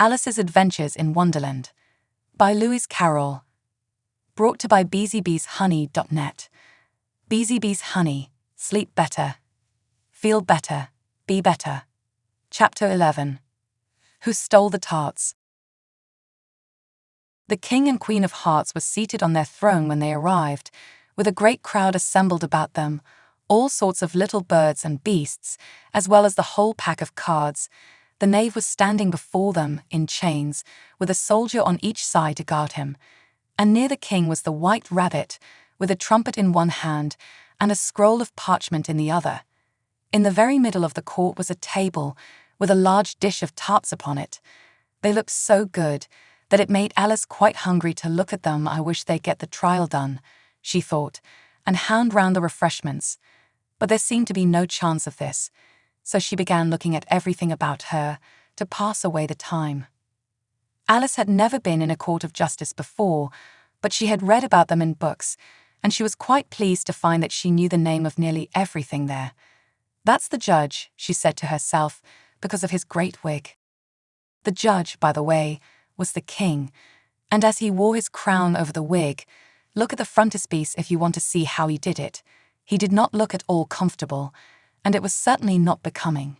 Alice's Adventures in Wonderland by Lewis Carroll. Brought to by BeezyBeezHoney.net. Beezy Beez Honey, sleep better. Feel better, be better. Chapter 11. Who Stole the Tarts? The King and Queen of Hearts were seated on their throne when they arrived, with a great crowd assembled about them, all sorts of little birds and beasts, as well as the whole pack of cards. The Knave was standing before them, in chains, with a soldier on each side to guard him, and near the king was the White Rabbit, with a trumpet in one hand and a scroll of parchment in the other. In the very middle of the court was a table, with a large dish of tarts upon it. They looked so good that it made Alice quite hungry to look at them. I wish they'd get the trial done, she thought, and hand round the refreshments. But there seemed to be no chance of this, so she began looking at everything about her to pass away the time. Alice had never been in a court of justice before, but she had read about them in books, and she was quite pleased to find that she knew the name of nearly everything there. "That's the judge," she said to herself, because of his great wig. The judge, by the way, was the king, and as he wore his crown over the wig, look at the frontispiece if you want to see how he did it. He did not look at all comfortable, and it was certainly not becoming.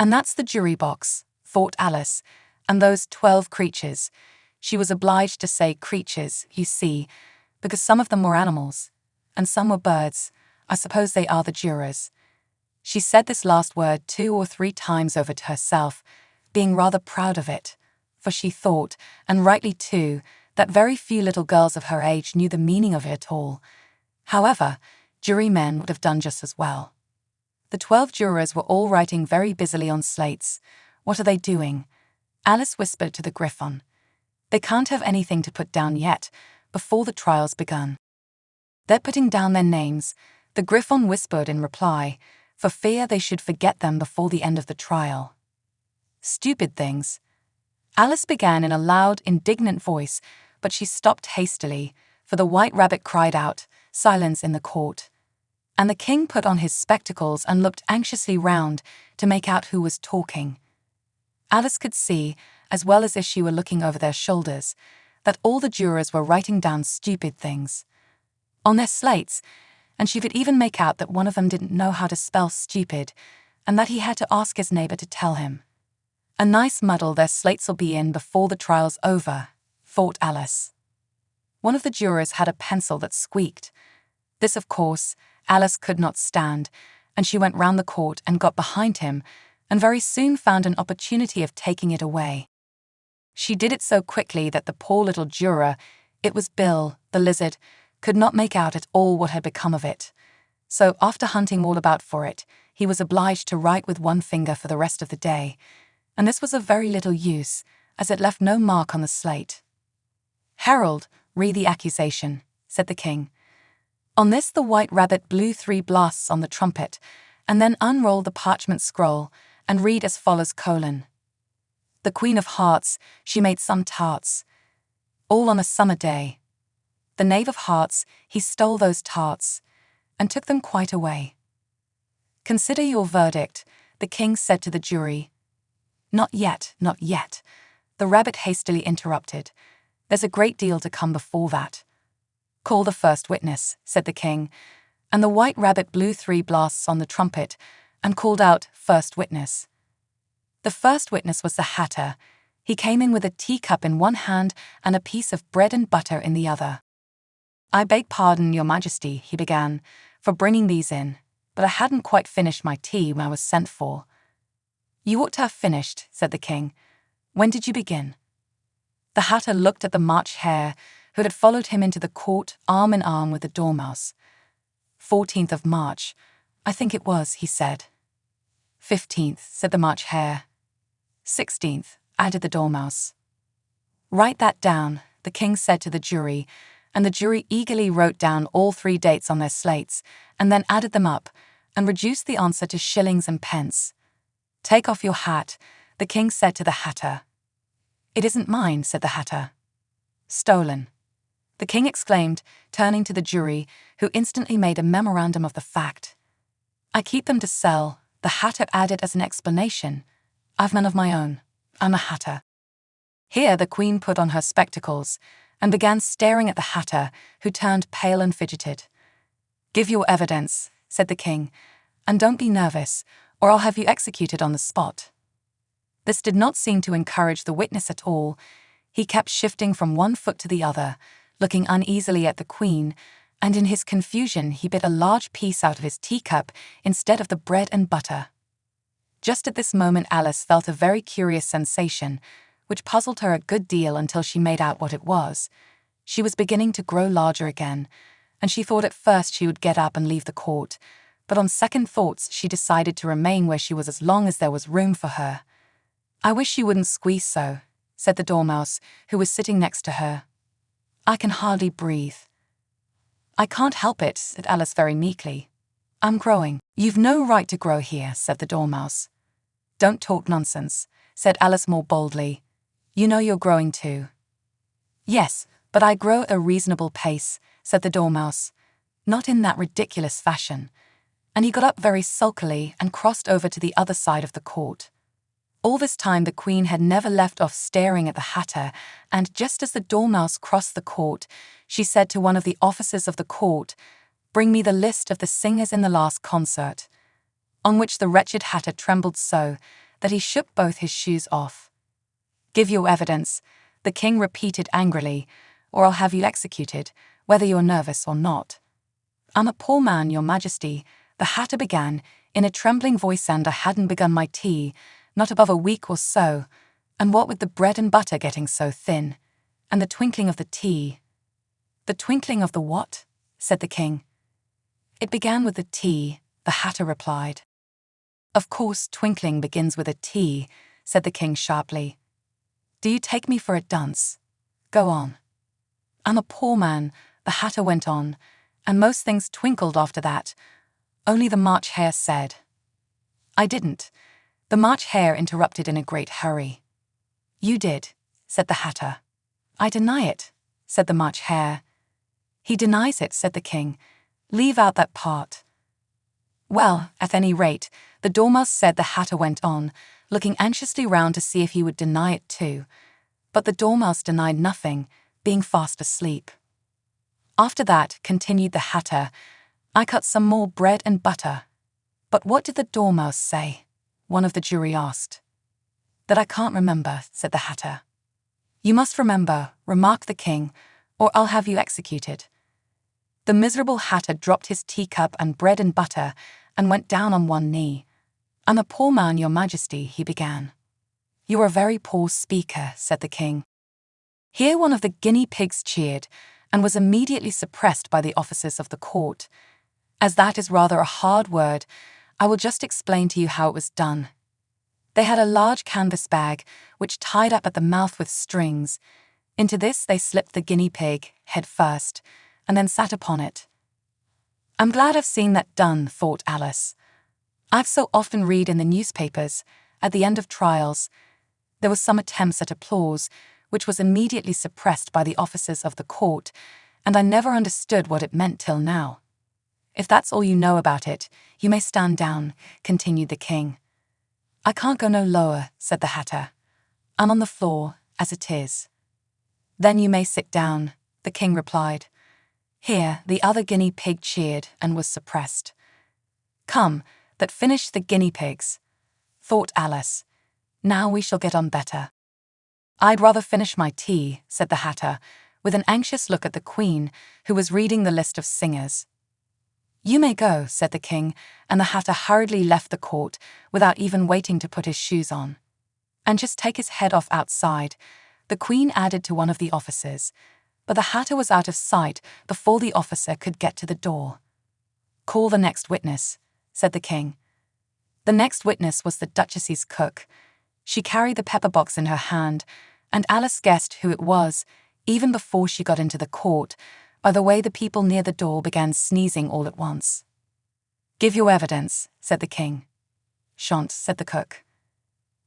"And that's the jury box," thought Alice, "and those 12 creatures." She was obliged to say creatures, you see, because some of them were animals, and some were birds. I suppose they are the jurors. She said this last word 2 or 3 times over to herself, being rather proud of it, for she thought, and rightly too, that very few little girls of her age knew the meaning of it at all. However, jurymen would have done just as well. The 12 jurors were all writing very busily on slates. "What are they doing?" Alice whispered to the Griffon. "They can't have anything to put down yet, before the trial's begun." "They're putting down their names," the Griffon whispered in reply, for fear they should forget them before the end of the trial. "Stupid things." Alice began in a loud, indignant voice, but she stopped hastily, for the White Rabbit cried out, "Silence in the court." And the king put on his spectacles and looked anxiously round to make out who was talking. Alice could see, as well as if she were looking over their shoulders, that all the jurors were writing down stupid things on their slates, and she could even make out that one of them didn't know how to spell stupid, and that he had to ask his neighbor to tell him. "A nice muddle their slates'll be in before the trial's over," thought Alice. One of the jurors had a pencil that squeaked. This, of course, Alice could not stand, and she went round the court and got behind him, and very soon found an opportunity of taking it away. She did it so quickly that the poor little juror, it was Bill, the lizard, could not make out at all what had become of it. So after hunting all about for it, he was obliged to write with one finger for the rest of the day, and this was of very little use, as it left no mark on the slate. "Herald, read the accusation," said the king. On this the White Rabbit blew 3 blasts on the trumpet, and then unrolled the parchment scroll, and read as follows: "The Queen of Hearts, she made some tarts, all on a summer day. The Knave of Hearts, he stole those tarts, and took them quite away. Consider your verdict," the king said to the jury. "Not yet, not yet," the rabbit hastily interrupted. "There's a great deal to come before that." "Call the first witness," said the king, and the White Rabbit blew 3 blasts on the trumpet and called out, "First witness." The first witness was the Hatter. He came in with a teacup in one hand and a piece of bread and butter in the other. "I beg pardon, Your Majesty," he began, "for bringing these in, but I hadn't quite finished my tea when I was sent for." "You ought to have finished," said the king. "When did you begin?" The Hatter looked at the March Hare, who had followed him into the court arm in arm with the Dormouse. 14th of March, I think it was, he said. 15th, said the March Hare. 16th, added the Dormouse. "Write that down," the king said to the jury, and the jury eagerly wrote down all 3 dates on their slates, and then added them up, and reduced the answer to shillings and pence. "Take off your hat," the king said to the Hatter. "It isn't mine," said the Hatter. "Stolen," the king exclaimed, turning to the jury, who instantly made a memorandum of the fact. "I keep them to sell," the Hatter added as an explanation. "I've none of my own. I'm a Hatter." Here the queen put on her spectacles and began staring at the hatter, who turned pale and fidgeted. "Give your evidence," said the king, "and don't be nervous, or I'll have you executed on the spot." This did not seem to encourage the witness at all. He kept shifting from one foot to the other, looking uneasily at the queen, and in his confusion he bit a large piece out of his teacup instead of the bread and butter. Just at this moment Alice felt a very curious sensation, which puzzled her a good deal until she made out what it was. She was beginning to grow larger again, and she thought at first she would get up and leave the court, but on second thoughts she decided to remain where she was as long as there was room for her. "I wish you wouldn't squeeze so," said the Dormouse, who was sitting next to her. "I can hardly breathe." "I can't help it," said Alice very meekly. "I'm growing." "You've no right to grow here," said the Dormouse. "Don't talk nonsense," said Alice more boldly. "You know you're growing too." "Yes, but I grow at a reasonable pace," said the Dormouse. "Not in that ridiculous fashion." And he got up very sulkily and crossed over to the other side of the court. All this time the queen had never left off staring at the hatter, and just as the Dormouse crossed the court, she said to one of the officers of the court, "Bring me the list of the singers in the last concert," on which the wretched hatter trembled so that he shook both his shoes off. "Give your evidence," the king repeated angrily, "or I'll have you executed, whether you're nervous or not." "I'm a poor man, your majesty," the hatter began, in a trembling voice, "and I hadn't begun my tea, not above a week or so, and what with the bread and butter getting so thin, and the twinkling of the tea—" "The twinkling of the what?" said the king. "It began with the T," the hatter replied. "Of course twinkling begins with a T," said the king sharply. "Do you take me for a dunce? Go on." "I'm a poor man," the hatter went on, "and most things twinkled after that. Only the March Hare said—" "I didn't," the March Hare interrupted in a great hurry. "You did," said the hatter. "I deny it," said the March Hare. "He denies it," said the king. "Leave out that part." "Well, at any rate," the Dormouse said, the hatter went on, looking anxiously round to see if he would deny it too. But the Dormouse denied nothing, being fast asleep. "After that," continued the hatter, "I cut some more bread and butter." "But what did the Dormouse say?" one of the jury asked. "That I can't remember," said the hatter. "You must remember," remarked the king, "or I'll have you executed." The miserable hatter dropped his teacup and bread and butter and went down on one knee. "I'm a poor man, your majesty," he began. "You're a very poor speaker," said the king. Here one of the guinea pigs cheered and was immediately suppressed by the officers of the court. As that is rather a hard word, I will just explain to you how it was done. They had a large canvas bag, which tied up at the mouth with strings. Into this they slipped the guinea pig, head first, and then sat upon it. "I'm glad I've seen that done," thought Alice. "I've so often read in the newspapers, at the end of trials, there was some attempts at applause, which was immediately suppressed by the officers of the court, and I never understood what it meant till now." "If that's all you know about it, you may stand down," continued the king. "I can't go no lower," said the hatter. "I'm on the floor, as it is." "Then you may sit down," the king replied. Here the other guinea pig cheered and was suppressed. "Come, that finished the guinea pigs," thought Alice. "Now we shall get on better." "I'd rather finish my tea," said the hatter, with an anxious look at the queen, who was reading the list of singers. "You may go," said the king, and the hatter hurriedly left the court without even waiting to put his shoes on. "And just take his head off outside," the queen added to one of the officers, but the hatter was out of sight before the officer could get to the door. "Call the next witness," said the king. The next witness was the duchess's cook. She carried the pepper box in her hand, and Alice guessed who it was, even before she got into the court, by the way the people near the door began sneezing all at once. "Give your evidence," said the king. "Shan't," said the cook.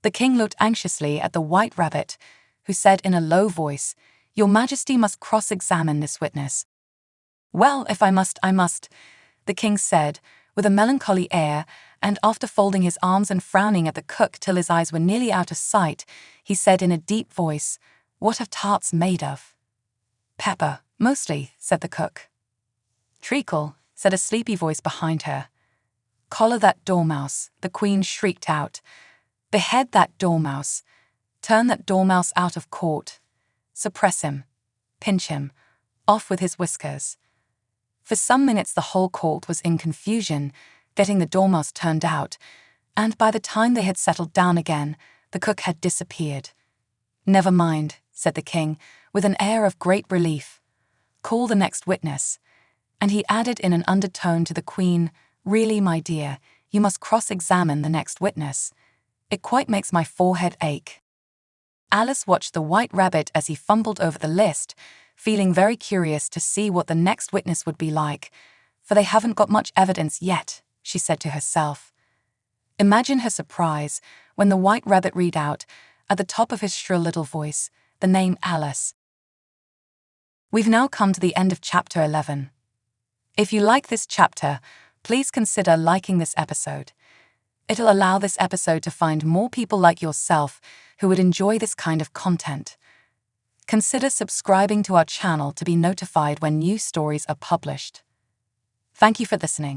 The king looked anxiously at the white rabbit, who said in a low voice, "Your majesty must cross-examine this witness." "Well, if I must, I must," the king said, with a melancholy air, and after folding his arms and frowning at the cook till his eyes were nearly out of sight, he said in a deep voice, What have tarts made of? Pepper, mostly, said the cook. Treacle, said a sleepy voice behind her. Collar that dormouse, the queen shrieked out. Behead that dormouse. Turn that dormouse out of court. Suppress him. Pinch him. Off with his whiskers. For some minutes the whole court was in confusion, getting the dormouse turned out, and by the time they had settled down again, the cook had disappeared. Never mind, said the king, with an air of great relief. Call the next witness. And he added in an undertone to the queen, Really, my dear, you must cross-examine the next witness. It quite makes my forehead ache. Alice watched the White Rabbit as he fumbled over the list, feeling very curious to see what the next witness would be like, for they haven't got much evidence yet, she said to herself. Imagine her surprise when the White Rabbit read out, at the top of his shrill little voice, the name Alice. We've now come to the end of Chapter 11. If you like this chapter, please consider liking this episode. It'll allow this episode to find more people like yourself who would enjoy this kind of content. Consider subscribing to our channel to be notified when new stories are published. Thank you for listening.